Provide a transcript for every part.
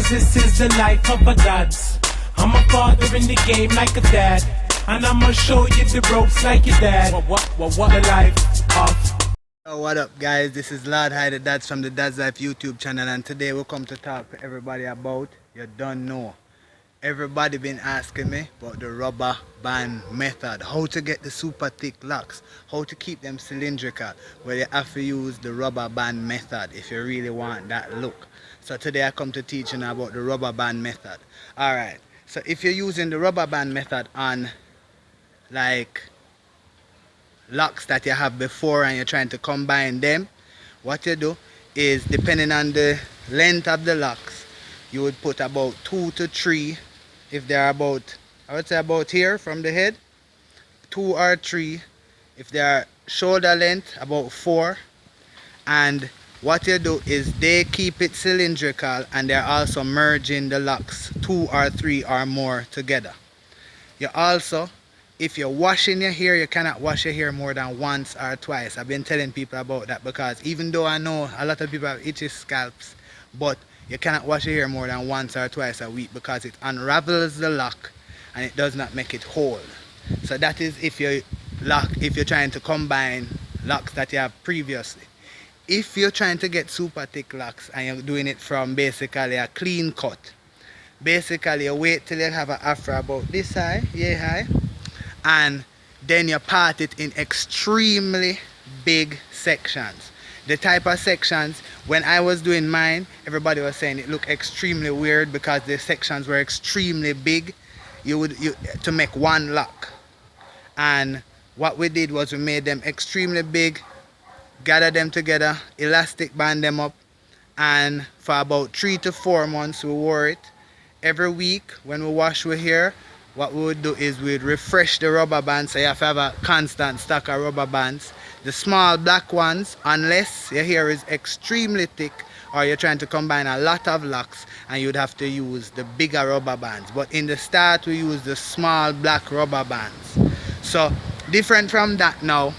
Cause this is the life of a dads. I'm a father in the game like a dad, and I'ma show you the ropes like your dad. What the life of. Oh, what up guys, this is Lord High the Dads from the Dads Life YouTube channel, and today we come to talk to everybody about, you don't know, everybody been asking me about the rubber band method, how to get the super thick locks, how to keep them cylindrical. Well, you have to use the rubber band method if you really want that look. So today I come to teach you about the rubber band method. Alright, so if you're using the rubber band method on like locks that you have before and you're trying to combine them, what you do is, depending on the length of the locks, you would put about 2 to 3. If they're about, I would say about here from the head, 2 or 3. If they are shoulder length, about 4. And what you do is they keep it cylindrical, and they're also merging the locks 2 or 3 or more together. You also, if you're washing your hair, you cannot wash your hair more than once or twice. I've been telling people about that, because even though I know a lot of people have itchy scalps, but you cannot wash your hair more than once or twice a week, because it unravels the lock and it does not make it whole. So that is if you're trying to combine locks that you have previously. If you're trying to get super thick locks and you're doing it from basically a clean cut, basically you wait till you have an afro about this high, high, and then you part it in extremely big sections. The type of sections, when I was doing mine, everybody was saying it looked extremely weird because the sections were extremely big to make one lock. And what we did was we made them extremely big, gathered them together, elastic band them up, and for about 3 to 4 months we wore it. Every week when we wash our hair, what we would do is we'd refresh the rubber bands, so you have to have a constant stock of rubber bands. The small black ones, unless your hair is extremely thick or you're trying to combine a lot of locks, and you'd have to use the bigger rubber bands. But in the start we use the small black rubber bands. So different from that now,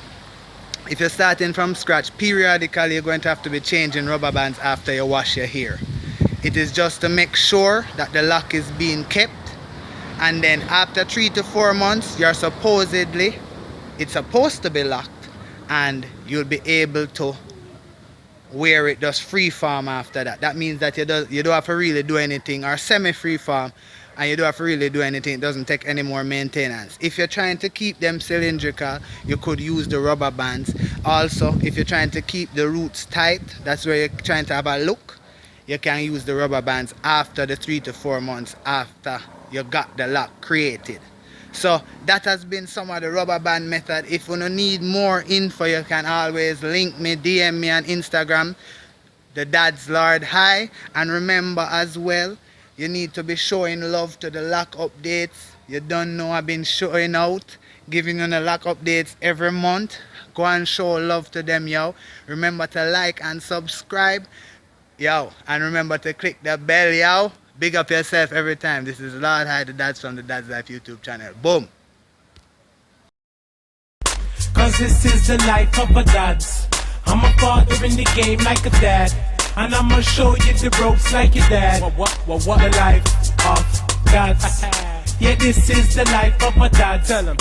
if you're starting from scratch, periodically you're going to have to be changing rubber bands after you wash your hair. It is just to make sure that the lock is being kept. And then after 3 to 4 months, it's supposed to be locked, and you'll be able to wear it just free form after that. That means that you don't have to really do anything, or semi-free form, and you don't have to really do anything. It doesn't take any more maintenance. If you're trying to keep them cylindrical, you could use the rubber bands. Also, if you're trying to keep the roots tight, that's where you're trying to have a look, you can use the rubber bands after the 3 to 4 months after you got the lock created. So that has been some of the rubber band method. If you need more info, you can always link me, DM me on Instagram, the Dads Lord High. And remember as well, you need to be showing love to the lock updates. You don't know, I've been showing out, giving you the lock updates every month. Go and show love to them, yo. Remember to like and subscribe, yo, and remember to click the bell, yo. Big up yourself every time. This is Lord High the Dads from the Dads Life YouTube channel. Boom. Cause this is the life of a dads. I'm a father in the game like a dad, and I'ma show you the ropes like your dad. What the life of dads. Yeah, this is the life of a dad. Tell him.